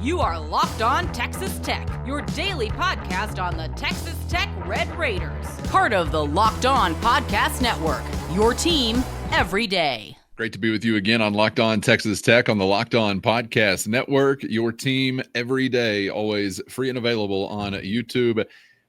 You are Locked On Texas Tech, your daily podcast on the Texas Tech Red Raiders. Part of the Locked On Podcast Network, your team every day. Great to be with you again on Locked On Texas Tech on the Locked On Podcast Network, your team every day, always free and available on YouTube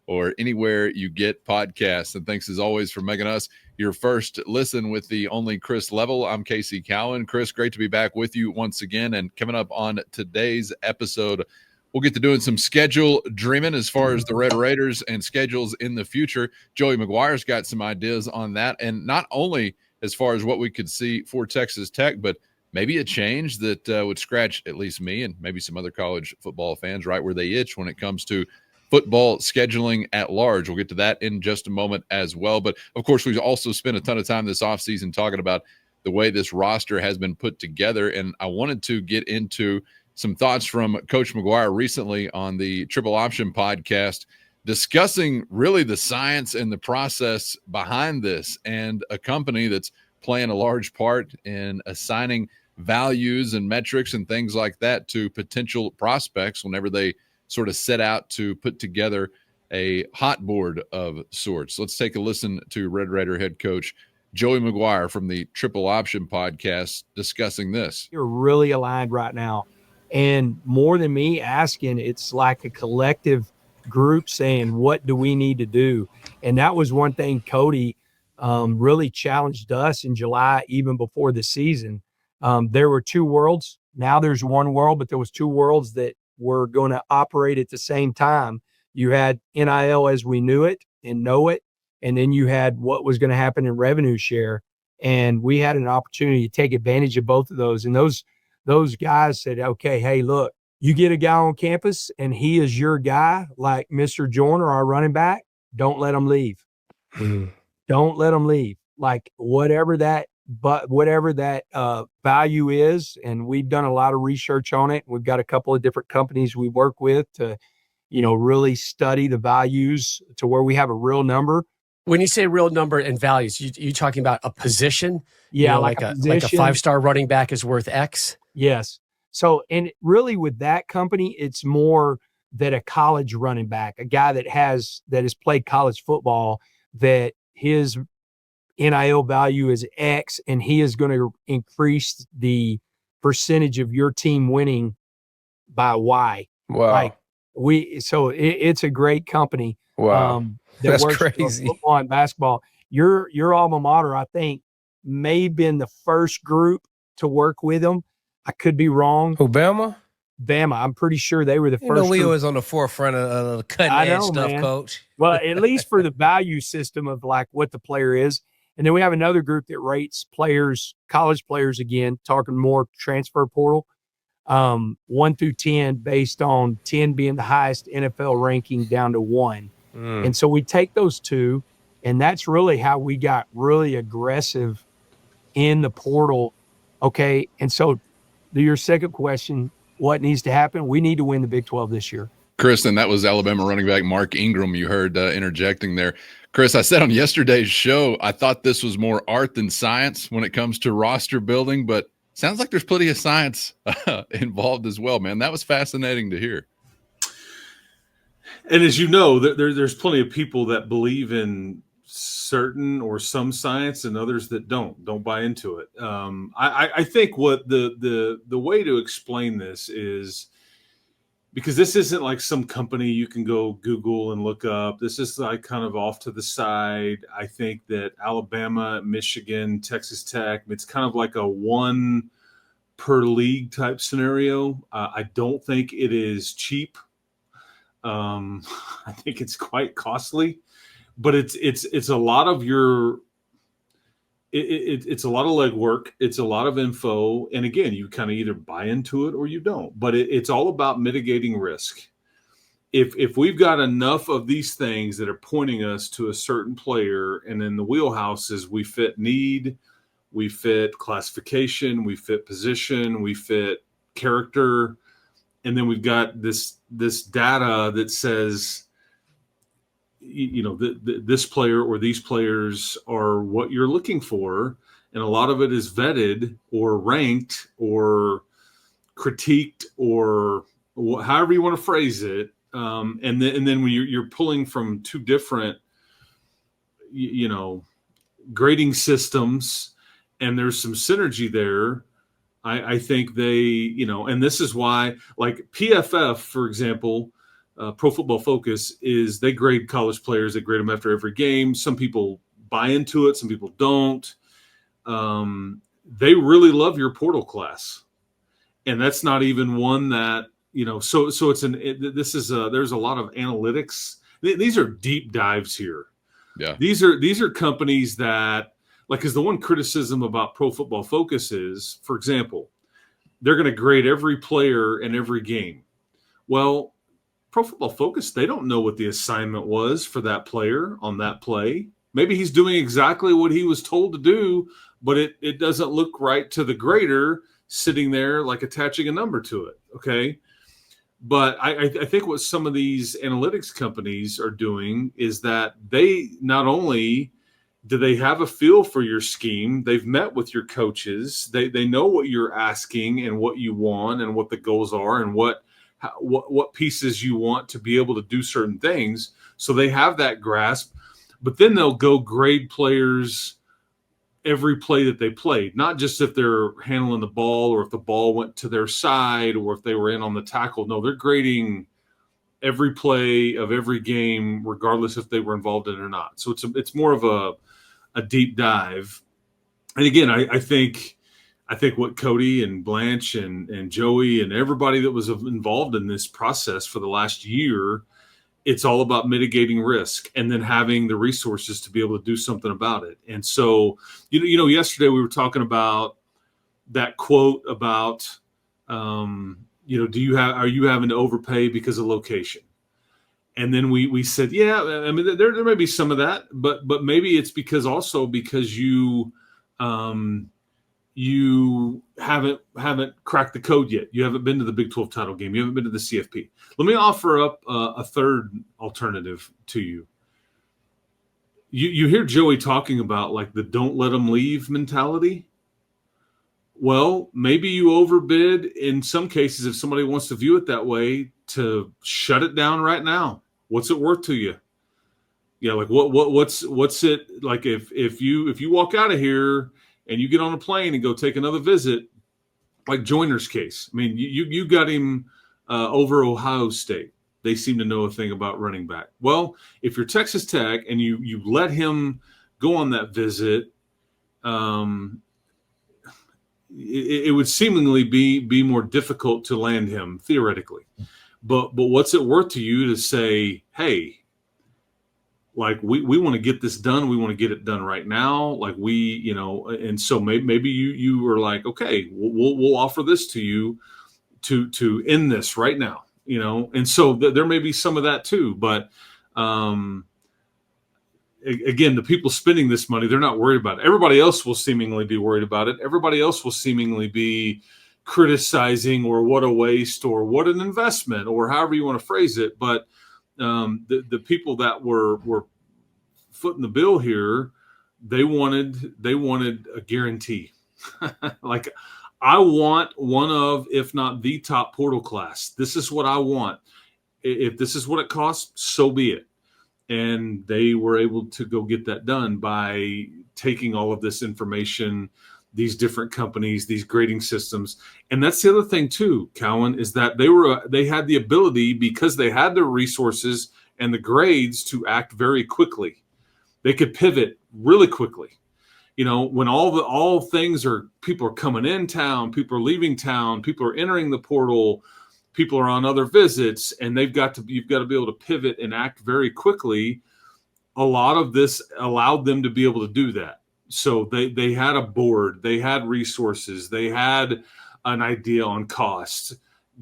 or anywhere you get podcasts. And thanks as always for making us your first listen with the only Chris Level. I'm Casey Cowan. Chris, great to be back with you once again. And coming up on today's episode, we'll get to doing some schedule dreaming as far as the Red Raiders and schedules in the future. Joey McGuire's got some ideas on that. And not only as far as what we could see for Texas Tech, but maybe a change that would scratch at least me and maybe some other college football fans right where they itch when it comes to football scheduling at large. We'll get to that in just a moment as well. But, of course, we've also spent a ton of time this offseason talking about the way this roster has been put together, and I wanted to get into some thoughts from Coach McGuire recently on the Triple Option podcast, discussing really the science and the process behind this, and a company that's playing a large part in assigning values and metrics and things like that to potential prospects whenever they sort of set out to put together a hot board of sorts. Let's take a listen to Red Raider head coach Joey McGuire from the Triple Option podcast discussing this. You're really aligned right now. And more than me asking, it's like a collective group saying, what do we need to do? And that was one thing Cody really challenged us in July, even before the season. There were two worlds. Now there's one world, but there was two worlds that were going to operate at the same time. You had NIL as we knew it and know it, and then you had what was going to happen in revenue share. And we had an opportunity to take advantage of both of those. And those guys said, okay, hey, look, you get a guy on campus and he is your guy, like Mr. Joyner, our running back, don't let him leave. Mm-hmm. Don't let him leave. Like whatever that value is, and we've done a lot of research on it. We've got a couple of different companies we work with to, really study the values to where we have a real number. When you say real number and values, you talking about a position? Yeah, like a 5-star running back is worth X? Yes. So, and really with that company, it's more that a college running back, a guy that has played college football, that his NIL value is X, and he is going to increase the percentage of your team winning by Y. Wow. It's a great company. Wow. That That's works crazy. Football and basketball. Your alma mater, I think, may have been the first group to work with them. I could be wrong. Bama? Bama. I'm pretty sure they were the first. We was on the forefront of the cutting edge stuff, man. Coach. Well, at least for the value system of like what the player is. And then we have another group that rates players, college players, again, talking more transfer portal, 1 through 10, based on 10 being the highest NFL ranking down to 1. And so we take those two, and that's really how we got really aggressive in the portal. Okay. And so your second question, what needs to happen? We need to win the Big 12 this year. Chris, and that was Alabama running back Mark Ingram you heard interjecting there. Chris, I said on yesterday's show, I thought this was more art than science when it comes to roster building, but sounds like there's plenty of science involved as well, man. That was fascinating to hear. And as you know, there's plenty of people that believe in certain or some science and others that don't buy into it. I think what the way to explain this is, because this isn't like some company you can go Google and look up. This is like kind of off to the side. I think that Alabama, Michigan, Texas Tech, it's kind of like a one per league type scenario. I don't think it is cheap. I think it's quite costly, but it's a lot of it's a lot of legwork. It's a lot of info. And again, you kind of either buy into it or you don't, but it's all about mitigating risk. If we've got enough of these things that are pointing us to a certain player, and in the wheelhouses, we fit need, we fit classification, we fit position, we fit character. And then we've got this data that says, this player or these players are what you're looking for. And a lot of it is vetted or ranked or critiqued or however you want to phrase it. And then when you're pulling from two different, grading systems, and there's some synergy there. I think they, and this is why, like PFF, for example, Pro Football Focus, is they grade college players. They grade them after every game. Some people buy into it. Some people don't. They really love your portal class. And that's not even one that, so it's there's a lot of analytics. These are deep dives here. Yeah. These are companies that, like, because the one criticism about Pro Football Focus is, for example, they're going to grade every player in every game. Well, Pro Football Focus, they don't know what the assignment was for that player on that play. Maybe he's doing exactly what he was told to do, but it doesn't look right to the grader sitting there, like attaching a number to it. Okay. But I think what some of these analytics companies are doing is that they not only do they have a feel for your scheme, they've met with your coaches, they know what you're asking and what you want and what the goals are and what pieces you want to be able to do certain things. So they have that grasp, but then they'll go grade players every play that they played, not just if they're handling the ball or if the ball went to their side or if they were in on the tackle. No, they're grading every play of every game, regardless if they were involved in it or not. So it's more of a deep dive. And again, I think what Cody and Blanche and Joey and everybody that was involved in this process for the last year, it's all about mitigating risk and then having the resources to be able to do something about it. And so, yesterday we were talking about that quote about, are you having to overpay because of location? And then we said, yeah, I mean, there may be some of that, but maybe it's because you haven't cracked the code yet. You haven't been to the Big 12 title game. You haven't been to the CFP. Let me offer up a third alternative to you. You hear Joey talking about like the don't let them leave mentality. Well, maybe you overbid in some cases if somebody wants to view it that way, to shut it down right now. What's it worth to you? Yeah, like what's it like if you walk out of here and you get on a plane and go take another visit, like Joyner's case. I mean, you got him over Ohio State. They seem to know a thing about running back. Well, if you're Texas Tech and you let him go on that visit, it would seemingly be more difficult to land him theoretically. But what's it worth to you to say, hey, like we want to get this done. We want to get it done right now. Like and so maybe you were like, okay, we'll offer this to you to end this right now, and so there may be some of that too. But again, the people spending this money, they're not worried about it. Everybody else will seemingly be worried about it. Everybody else will seemingly be criticizing or what a waste or what an investment or however you want to phrase it. But the people that were footing the bill here, they wanted a guarantee. Like, I want one of, if not the top portal class. This is what I want. If this is what it costs, so be it. And they were able to go get that done by taking all of this information, these different companies, these grading systems. And that's the other thing too, Cowan, is that they had the ability, because they had the resources and the grades, to act very quickly. They could pivot really quickly. When all things are, people are coming in town, people are leaving town, people are entering the portal, people are on other visits, and you've got to be able to pivot and act very quickly. A lot of this allowed them to be able to do that. So they had a board, they had resources, they had an idea on cost.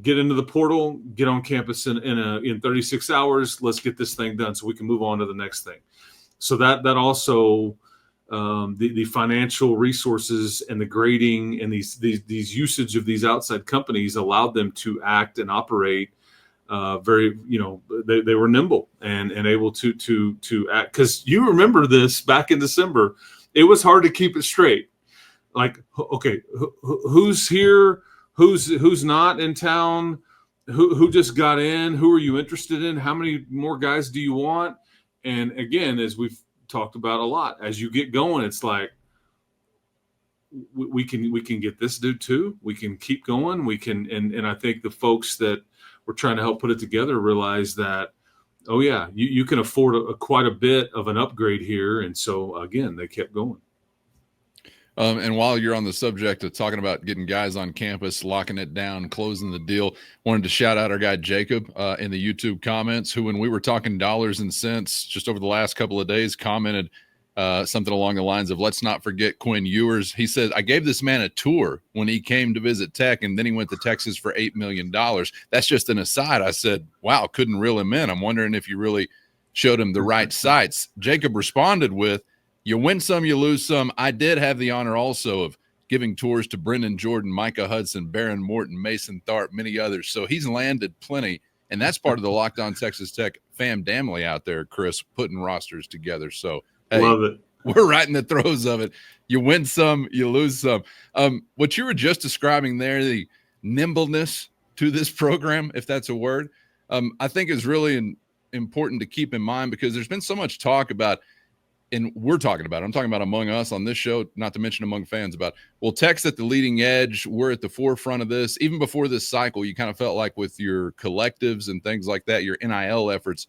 Get into the portal, get on campus in 36 hours. Let's get this thing done so we can move on to the next thing. So that also the financial resources and the grading and these usage of these outside companies allowed them to act and operate very, they were nimble and able to act. Because you remember this back in December, it was hard to keep it straight. Like, okay, who's here, who's not in town, who just got in? Who are you interested in? How many more guys do you want? And again, as we've talked about a lot, as you get going, it's like we can get this dude too. We can keep going. We can, and I think the folks that we're trying to help put it together realize that, oh yeah, you can afford quite a bit of an upgrade here. And so again, they kept going. And while you're on the subject of talking about getting guys on campus, locking it down, closing the deal, wanted to shout out our guy Jacob in the YouTube comments, who, when we were talking dollars and cents just over the last couple of days, commented something along the lines of, let's not forget Quinn Ewers. He said, I gave this man a tour when he came to visit Tech, and then he went to Texas for $8 million. That's just an aside. I said, wow, couldn't reel him in. I'm wondering if you really showed him the right sites. Jacob responded with, you win some, you lose some. I did have the honor also of giving tours to Brendan Jordan, Micah Hudson, Baron Morton, Mason Tharp, many others. So he's landed plenty, and that's part of the Locked On Texas Tech fam family out there, Chris, putting rosters together. So, hey, love it. We're right in the throes of it. You win some, you lose some. What you were just describing there, the nimbleness to this program, if that's a word, I think is really important to keep in mind, because there's been so much talk about, and I'm talking about among us on this show, not to mention among fans, about, well, Tech's at the leading edge. We're at the forefront of this. Even before this cycle, you kind of felt like with your collectives and things like that, your NIL efforts,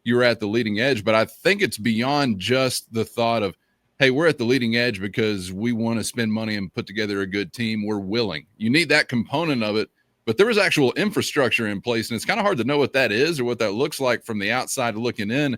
you were at the leading edge. But I think it's beyond just the thought of, hey, we're at the leading edge because we want to spend money and put together a good team. We're willing. You need that component of it. But there was actual infrastructure in place, and it's kind of hard to know what that is or what that looks like from the outside looking in.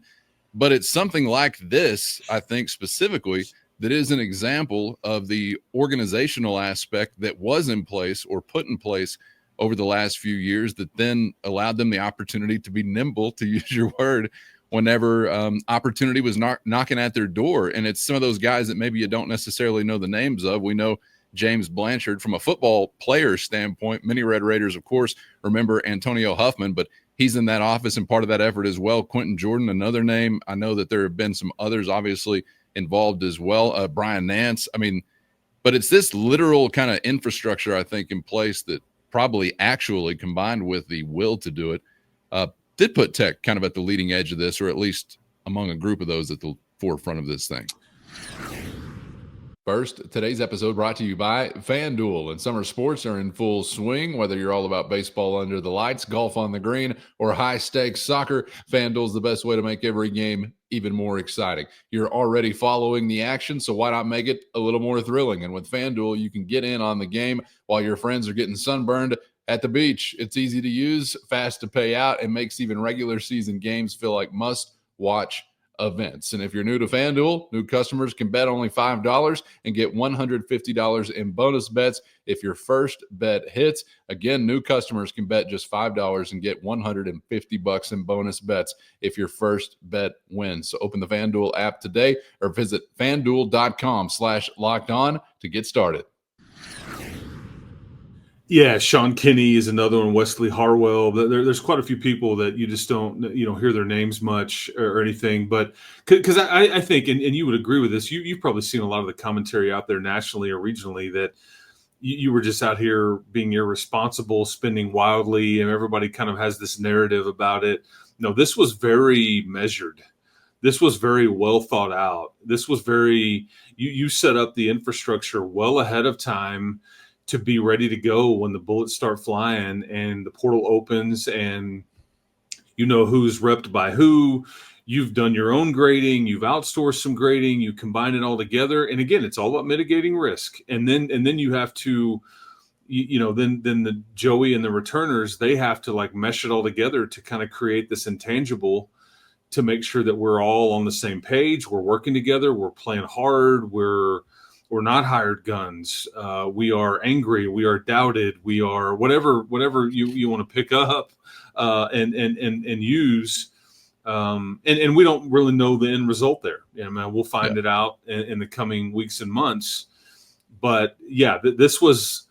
But it's something like this, I think, specifically, that is an example of the organizational aspect that was in place or put in place over the last few years that then allowed them the opportunity to be nimble, to use your word, whenever opportunity was knocking at their door. And it's some of those guys that maybe you don't necessarily know the names of. We know James Blanchard from a football player standpoint. Many Red Raiders, of course, remember Antonio Huffman, but he's in that office and part of that effort as well. Quentin Jordan, another name. I know that there have been some others obviously involved as well. Brian Nance. I mean, but it's this literal kind of infrastructure, I think, in place that probably actually, combined with the will to do it, did put Tech kind of at the leading edge of this, or at least among a group of those at the forefront of this thing. First, today's episode brought to you by FanDuel, and summer sports are in full swing. Whether you're all about baseball under the lights, golf on the green, or high-stakes soccer, FanDuel's the best way to make every game even more exciting. You're already following the action, so why not make it a little more thrilling? And with FanDuel, you can get in on the game while your friends are getting sunburned at the beach. It's easy to use, fast to pay out, and makes even regular season games feel like must-watch events. And if you're new to FanDuel, new customers can bet only $5 and get $150 in bonus bets if your first bet hits. Again, new customers can bet just $5 and get $150 in bonus bets if your first bet wins. So open the FanDuel app today or visit FanDuel.com/lockedon to get started. Yeah, Sean Kinney is another one. Wesley Harwell. There's quite a few people that you just don't hear their names much or anything. But because I think, and you would agree with this, you've probably seen a lot of the commentary out there nationally or regionally that you were just out here being irresponsible, spending wildly, and everybody kind of has this narrative about it. No, this was very measured. This was very well thought out. This was very you set up the infrastructure well ahead of time to be ready to go when the bullets start flying and the portal opens, and you know who's repped by who. You've done your own grading, you've outsourced some grading, you combine it all together. And again, it's all about mitigating risk. And then you have to, then the Joey and the returners, they have to like mesh it all together to kind of create this intangible to make sure that we're all on the same page. We're working together. We're playing hard. We're not hired guns. We are angry. We are doubted. We are whatever you want to pick up and use. And we don't really know the end result there. We'll find it out in the coming weeks and months. But yeah, this was,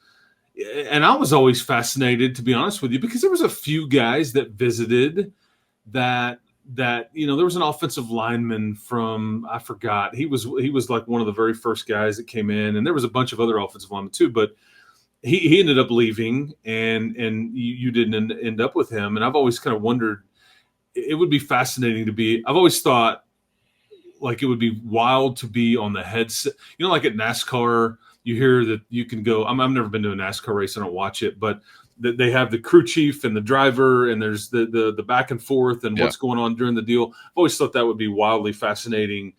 and I was always fascinated, to be honest with you, because there was a few guys that visited that there was an offensive lineman from, I forgot, he was like one of the very first guys that came in, and there was a bunch of other offensive linemen too, but he ended up leaving, and you didn't end up with him. And I've always kind of wondered, it would be fascinating to be. I've always thought like it would be wild to be on the headset. You know, like at NASCAR, you hear that you can go. I've never been to a NASCAR race. I don't watch it, but they have the crew chief and the driver, and there's the back and forth and what's going on during the deal. I've always thought that would be wildly fascinating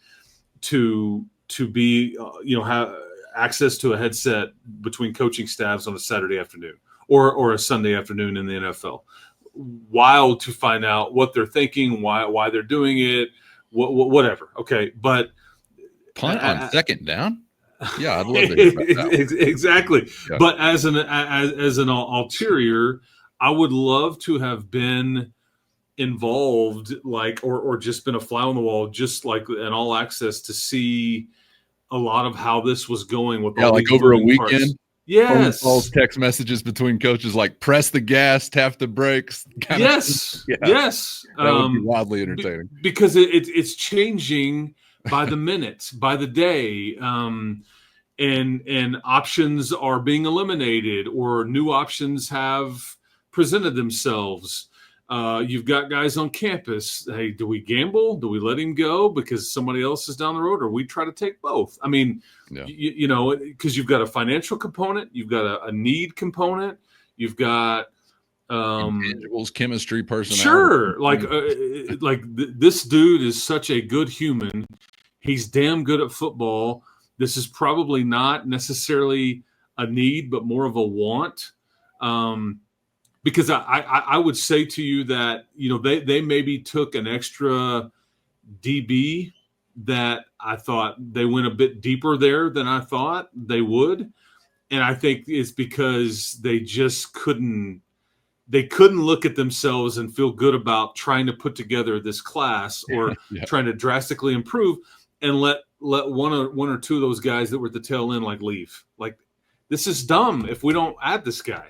to be, have access to a headset between coaching staffs on a Saturday afternoon or a Sunday afternoon in the NFL. Wild to find out what they're thinking, why they're doing it, whatever. Okay, but punt on second down. Yeah, I'd love to hear about that. Exactly. Yeah. But as an ulterior, I would love to have been involved, like, or just been a fly on the wall, just like an all access to see a lot of how this was going with all like over a weekend. Parts. Yes. Phone calls, text messages between coaches, like press the gas, tap the brakes. Yes. Yes. That would be wildly entertaining because it's changing by the minute, by the day. And options are being eliminated, or new options have presented themselves. You've got guys on campus. Hey, do we gamble? Do we let him go because somebody else is down the road, or we try to take both? I mean, because you've got a financial component, you've got a need component, you've got intangibles, chemistry, personality. Sure, this dude is such a good human. He's damn good at football. This is probably not necessarily a need, but more of a want. Because I would say to you that, they maybe took an extra DB that I thought they went a bit deeper there than I thought they would. And I think it's because they just couldn't look at themselves and feel good about trying to put together this class or trying to drastically improve and let one or two of those guys that were at the tail end leave. Like, this is dumb if we don't add this guy.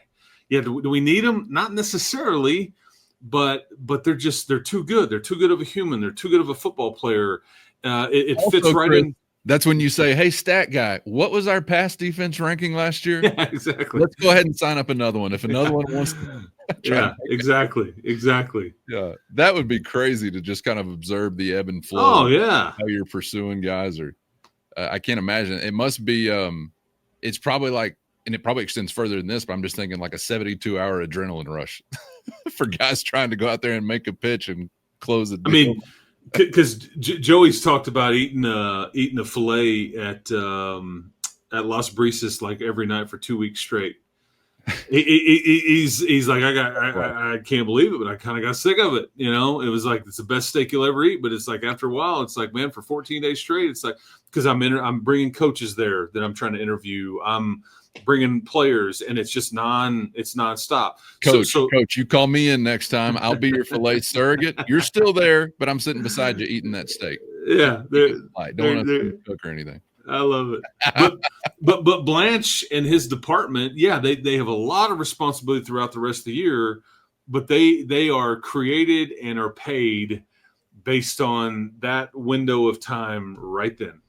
Yeah, do we need them? Not necessarily, but they're too good. They're too good of a human. They're too good of a football player. It also fits right in. That's when you say, hey, stat guy, what was our pass defense ranking last year? Yeah, exactly. Let's go ahead and sign up another one. If another one wants to. Yeah, exactly. Yeah, that would be crazy to just kind of observe the ebb and flow. Oh, yeah. How you're pursuing guys. Or I can't imagine. It must be it's probably like, and it probably extends further than this, but I'm just thinking like a 72-hour adrenaline rush for guys trying to go out there and make a pitch and close it. I mean, because Joey's talked about eating a fillet at Las Brisas like every night for 2 weeks straight. He's like, I can't believe it, but I kind of got sick of it. It was like, it's the best steak you'll ever eat. But it's like, after a while, it's like, man, for 14 days straight, it's like, because I'm bringing coaches there that I'm trying to interview. I'm bringing players, and it's just nonstop. Coach, you call me in next time. I'll be your filet surrogate. You're still there, but I'm sitting beside you eating that steak. Yeah, don't want to cook or anything. I love it. But Blanche and his department, they have a lot of responsibility throughout the rest of the year, but they are created and are paid based on that window of time right then.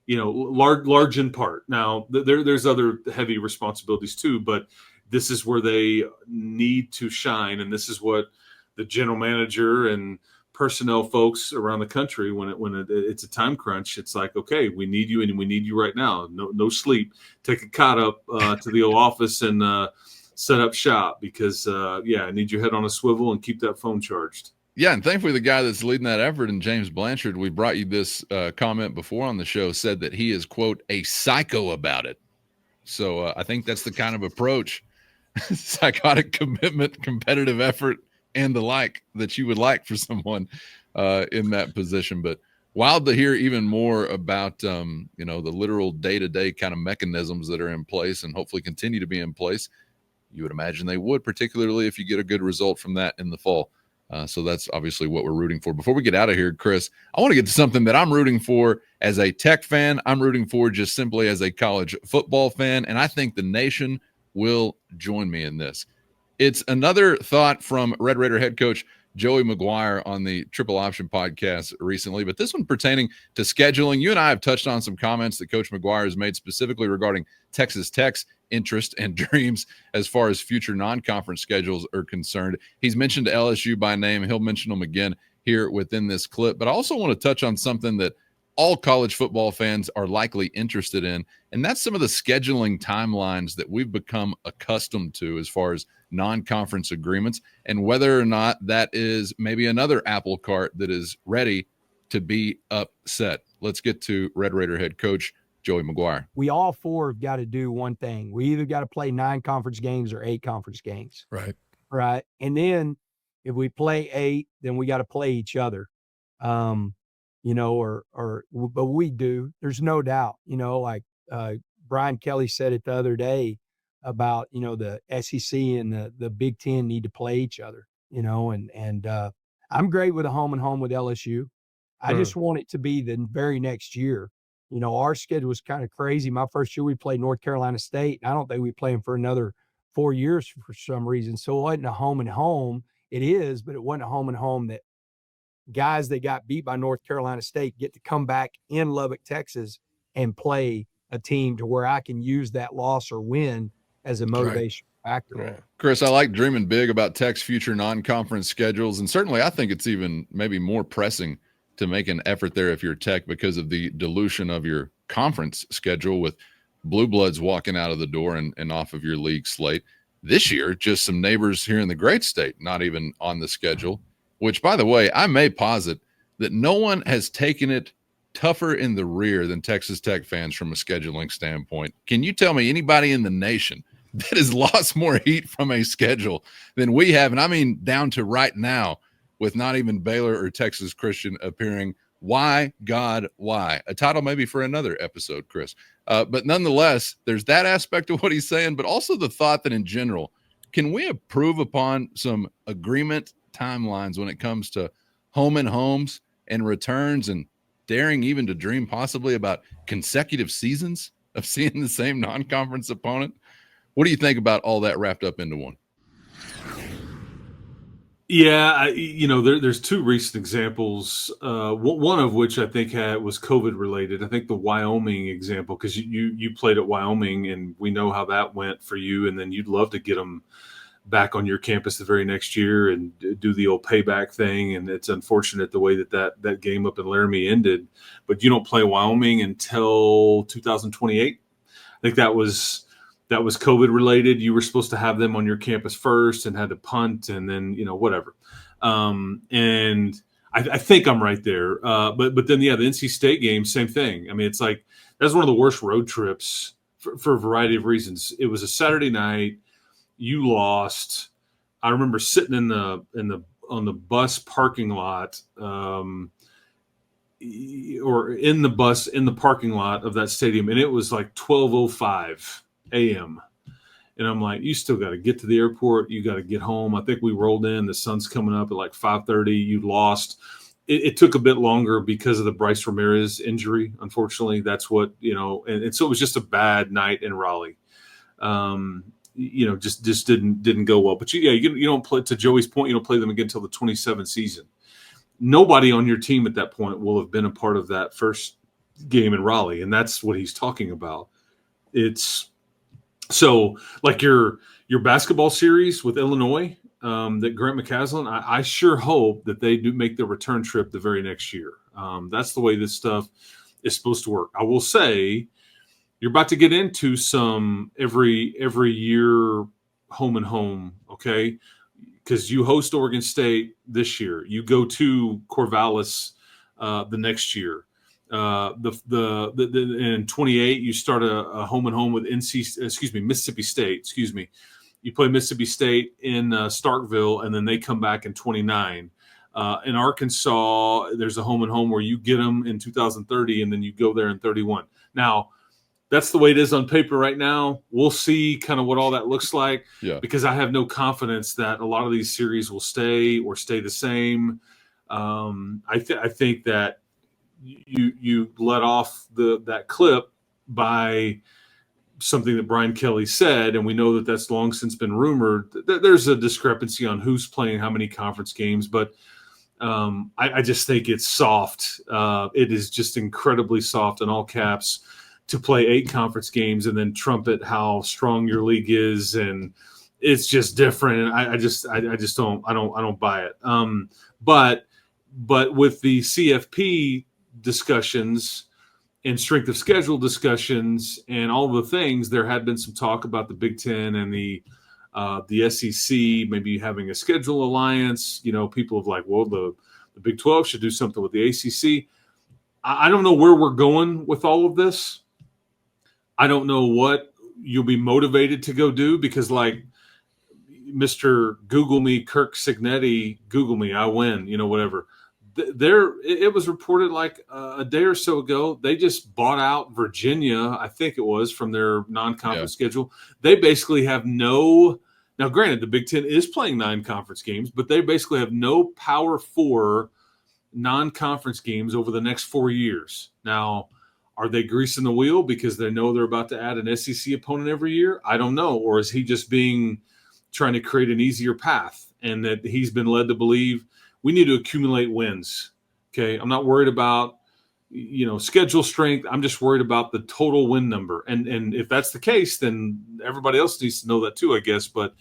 Large in part. Now, there's other heavy responsibilities too, but this is where they need to shine, and this is what the general manager and personnel folks around the country, when it's a time crunch, it's like, okay, we need you, and we need you right now. No sleep. Take a cot up to the old office and set up shop because I need your head on a swivel and keep that phone charged. Yeah, and thankfully the guy that's leading that effort, and James Blanchard, we brought you this comment before on the show, said that he is, quote, a psycho about it. So I think that's the kind of approach, psychotic commitment, competitive effort, and the like that you would like for someone in that position. But wild to hear even more about, the literal day-to-day kind of mechanisms that are in place and hopefully continue to be in place. You would imagine they would, particularly if you get a good result from that in the fall. So that's obviously what we're rooting for. Before we get out of here, Chris, I want to get to something that I'm rooting for as a Tech fan. I'm rooting for just simply as a college football fan, and I think the nation will join me in this. It's another thought from Red Raider head coach Joey McGuire on the Triple Option podcast recently, but this one pertaining to scheduling. You and I have touched on some comments that Coach McGuire has made specifically regarding Texas Tech's interest and dreams as far as future non-conference schedules are concerned. He's mentioned LSU by name. He'll mention them again here within this clip. But I also want to touch on something that all college football fans are likely interested in, and that's some of the scheduling timelines that we've become accustomed to as far as non-conference agreements, and whether or not that is maybe another apple cart that is ready to be upset. Let's get to Red Raider head coach Joey McGuire. We all four have got to do one thing. We either got to play 9 conference games or 8 conference games. Right. Right. And then if we play 8, then we got to play each other. But we do. There's no doubt, like Brian Kelly said it the other day about, the SEC and the Big Ten need to play each other, and I'm great with a home and home with LSU. I just want it to be the very next year. Our schedule was kind of crazy. My first year we played North Carolina State. I don't think we play them for another 4 years for some reason. So it wasn't a home and home. It is, but it wasn't a home and home that guys that got beat by North Carolina State get to come back in Lubbock, Texas, and play a team to where I can use that loss or win as a motivation factor. Right. Chris, I like dreaming big about Tech's future non-conference schedules, and certainly I think it's even maybe more pressing to make an effort there if you're Tech because of the dilution of your conference schedule with Blue Bloods walking out of the door and off of your league slate. This year, just some neighbors here in the great state, not even on the schedule, which, by the way, I may posit that no one has taken it tougher in the rear than Texas Tech fans from a scheduling standpoint. Can you tell me anybody in the nation that has lost more heat from a schedule than we have? And I mean down to right now, with not even Baylor or Texas Christian appearing. Why, God, why? A title maybe for another episode, Chris. But nonetheless, there's that aspect of what he's saying, but also the thought that in general, can we improve upon some agreement timelines when it comes to home and homes and returns, and daring even to dream possibly about consecutive seasons of seeing the same non-conference opponent? What do you think about all that wrapped up into one? Yeah, there's 2 recent examples, one of which I think was COVID related. I think the Wyoming example, because you played at Wyoming and we know how that went for you, and then you'd love to get them back on your campus the very next year and do the old payback thing. And it's unfortunate the way that game up in Laramie ended, but you don't play Wyoming until 2028. I think that was COVID related. You were supposed to have them on your campus first and had to punt and then, whatever. And I think I'm right there. But then, the NC State game, same thing. I mean, it's like, that's one of the worst road trips for a variety of reasons. It was a Saturday night. You lost. I remember sitting on the bus parking lot, or in the parking lot of that stadium, and it was like 12:05 a.m. And I'm like, you still got to get to the airport. You got to get home. I think we rolled in. The sun's coming up at like 5:30. You lost. It took a bit longer because of the Bryce Ramirez injury. Unfortunately, that's what, and so it was just a bad night in Raleigh. Just didn't go well. But you don't play, to Joey's point, you don't play them again until the 27th season. Nobody on your team at that point will have been a part of that first game in Raleigh. And that's what he's talking about. It's so like your basketball series with Illinois, that Grant McCaslin, I sure hope that they do make the return trip the very next year. That's the way this stuff is supposed to work. I will say, you're about to get into some every year home and home, okay? Because you host Oregon State this year, you go to Corvallis the next year. In 28, you start a home and home with Mississippi State. You play Mississippi State in Starkville, and then they come back in 29. In Arkansas, there's a home and home where you get them in 2030, and then you go there in 31. Now, that's the way it is on paper right now. We'll see kind of what all that looks like, because I have no confidence that a lot of these series will stay the same. I think that you let off that clip by something that Brian Kelly said, and we know that that's long since been rumored. There's a discrepancy on who's playing how many conference games, but I just think it's soft. It is just incredibly soft in all caps. to play 8 conference games and then trumpet how strong your league is, and it's just different. And I just don't buy it. But with the CFP discussions and strength of schedule discussions and all the things, there had been some talk about the Big Ten and the SEC maybe having a schedule alliance. People have like, well, the Big 12 should do something with the ACC. I don't know where we're going with all of this. I don't know what you'll be motivated to go do, because like Mr. Google me, Kirk Signetti, Google me, I win, whatever. It was reported like a day or so ago, they just bought out Virginia, I think it was, from their non-conference schedule. They basically have now granted, the Big Ten is playing 9 conference games, but they basically have no Power 4 non-conference games over the next 4 years. Now, are they greasing the wheel because they know they're about to add an SEC opponent every year? I don't know. Or is he just trying to create an easier path, and that he's been led to believe we need to accumulate wins? Okay. I'm not worried about, schedule strength. I'm just worried about the total win number. And if that's the case, then everybody else needs to know that too, I guess. But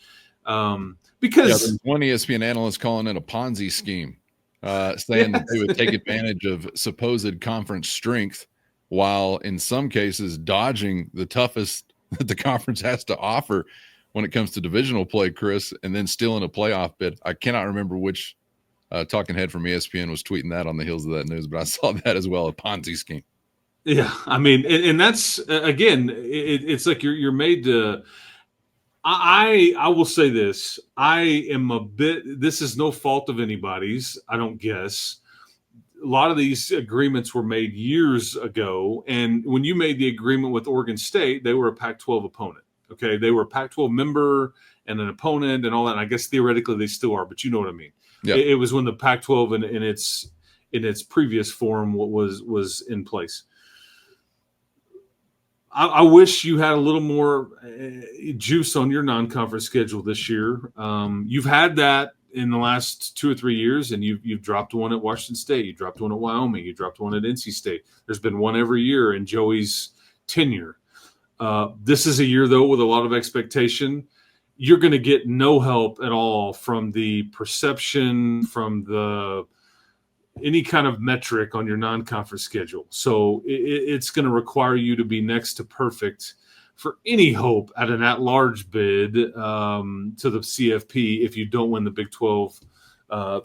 because there's one ESPN analyst calling it a Ponzi scheme, saying that they would take advantage of supposed conference strength, while in some cases dodging the toughest that the conference has to offer when it comes to divisional play, Chris, and then still in a playoff bid. I cannot remember which talking head from ESPN was tweeting that on the heels of that news, but I saw that as well, a Ponzi scheme. Yeah, I mean, and that's, again, it's like you're made to – I will say this. I am this is no fault of anybody's, I don't guess. A lot of these agreements were made years ago, and when you made the agreement with Oregon State, they were a Pac-12 opponent. Okay, they were a Pac-12 member and an opponent and all that. And I guess theoretically they still are, but you know what I mean. Yeah. It was when the Pac-12 in its previous form was in place. I wish you had a little more juice on your non-conference schedule this year. You've had that in the last 2 or 3 years, and you've dropped one at Washington State, you dropped one at Wyoming, you dropped one at NC State. There's been one every year in Joey's tenure. This is a year, though, with a lot of expectation. You're going to get no help at all from the perception, from any kind of metric on your non-conference schedule. So it's going to require you to be next to perfect for any hope at an at-large bid to the CFP if you don't win the Big 12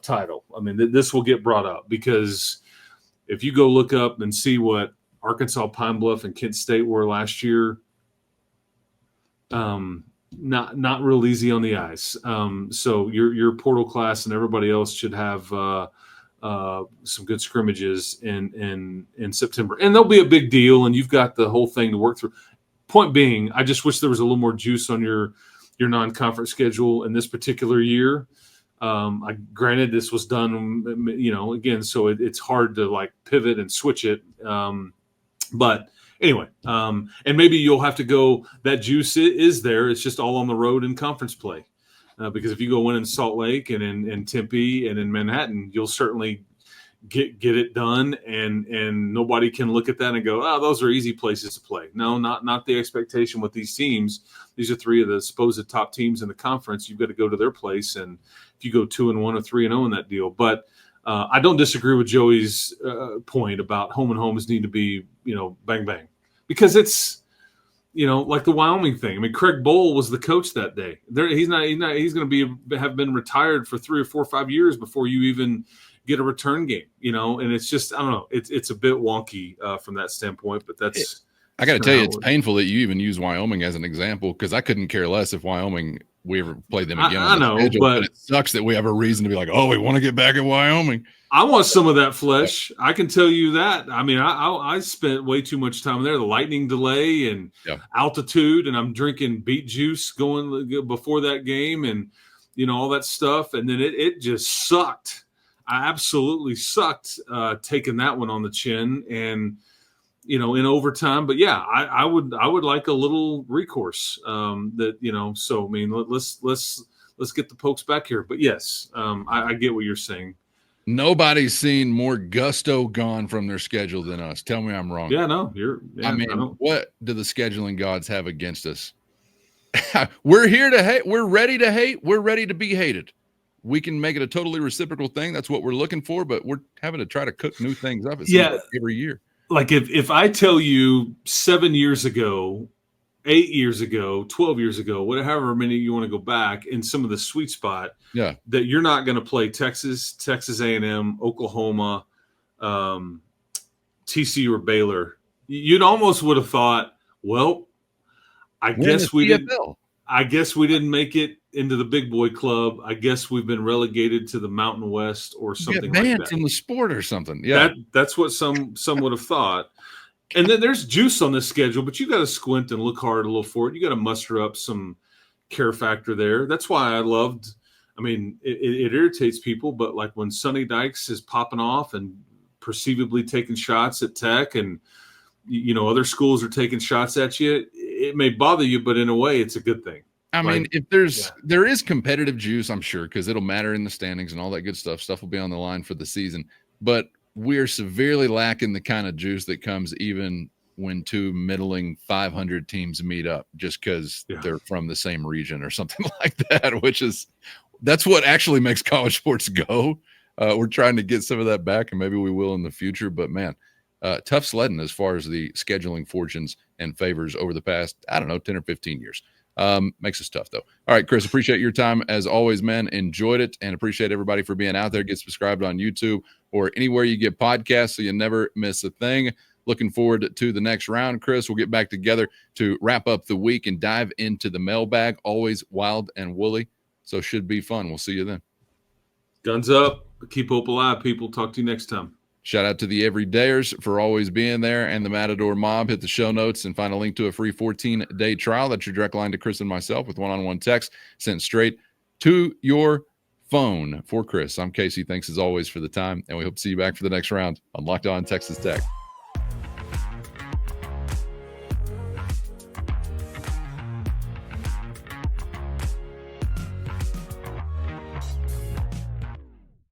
title. I mean, this will get brought up, because if you go look up and see what Arkansas, Pine Bluff, and Kent State were last year, not real easy on the eyes. So your portal class and everybody else should have some good scrimmages in September, and they'll be a big deal. And you've got the whole thing to work through. Point being, I just wish there was a little more juice on your non-conference schedule in this particular year. Granted, this was done, again, so it's hard to like pivot and switch it. But anyway, and maybe you'll have to go. That juice is there. It's just all on the road in conference play, because if you go win in Salt Lake and in Tempe and in Manhattan, you'll certainly get it done, and nobody can look at that and go, oh, those are easy places to play. No, not the expectation with these teams. These are 3 of the supposed top teams in the conference. You've got to go to their place, and if you go 2-1 or 3-0 in that deal. But I don't disagree with Joey's point about home and homes need to be, bang bang, because it's, like the Wyoming thing. I mean, Craig Bowl was the coach that day. He's going to have been retired for 3 or 4 or 5 years before you even get a return game, and it's just, I don't know, it's a bit wonky from that standpoint, but that's. I got to tell you, it's painful that you even use Wyoming as an example, because I couldn't care less if Wyoming, we ever play them again. I know, schedule, but it sucks that we have a reason to be like, oh, we want to get back at Wyoming. I want some of that flesh. I can tell you that. I mean, I spent way too much time there. The lightning delay and altitude, and I'm drinking beet juice going before that game, and all that stuff, and then it just sucked. I absolutely sucked taking that one on the chin, and in overtime. But yeah, I would like a little recourse. So I mean, let's get the Pokes back here. But yes, I get what you're saying. Nobody's seen more gusto gone from their schedule than us. Tell me I'm wrong. Yeah, no, I mean, what do the scheduling gods have against us? We're here to hate. We're ready to hate. We're ready to be hated. We can make it a totally reciprocal thing. That's what we're looking for, but we're having to try to cook new things up every year. Like if I tell you 7 years ago, 8 years ago, 12 years ago, whatever many you want to go back in some of the sweet spot, that you're not going to play Texas A&M, Oklahoma, TCU or Baylor, you'd almost would have thought, well, I guess we didn't make it into the big boy club. I guess we've been relegated to the Mountain West or something like that. From the sport or something. Yeah, that's what some would have thought. And then there's juice on this schedule, but you got to squint and look hard a little for it. You got to muster up some care factor there. That's why I loved. I mean, it irritates people, but like when Sonny Dykes is popping off and perceivably taking shots at Tech, and other schools are taking shots at you, it may bother you, but in a way, it's a good thing. I mean, if there is competitive juice, I'm sure, because it'll matter in the standings and all that good stuff. Stuff will be on the line for the season, but we're severely lacking the kind of juice that comes even when two middling 500 teams meet up, just because they're from the same region or something like that. That's what actually makes college sports go. We're trying to get some of that back, and maybe we will in the future. But man, tough sledding as far as the scheduling fortunes and favors over the past, 10 or 15 years. Makes us tough though. All right, Chris, appreciate your time as always, man. Enjoyed it, and appreciate everybody for being out there. Get subscribed on YouTube or anywhere you get podcasts so you never miss a thing. Looking forward to the next round, Chris. We'll get back together to wrap up the week and dive into the mailbag. Always wild and woolly, so should be fun. We'll see you then. Guns up. Keep hope alive, people. Talk to you next time. Shout out to the Everydayers for always being there, and the Matador Mob. Hit the show notes and find a link to a free 14-day trial. That's your direct line to Chris and myself with one-on-one text sent straight to your phone. For Chris, I'm Casey. Thanks as always for the time, and we hope to see you back for the next round on Locked On Texas Tech.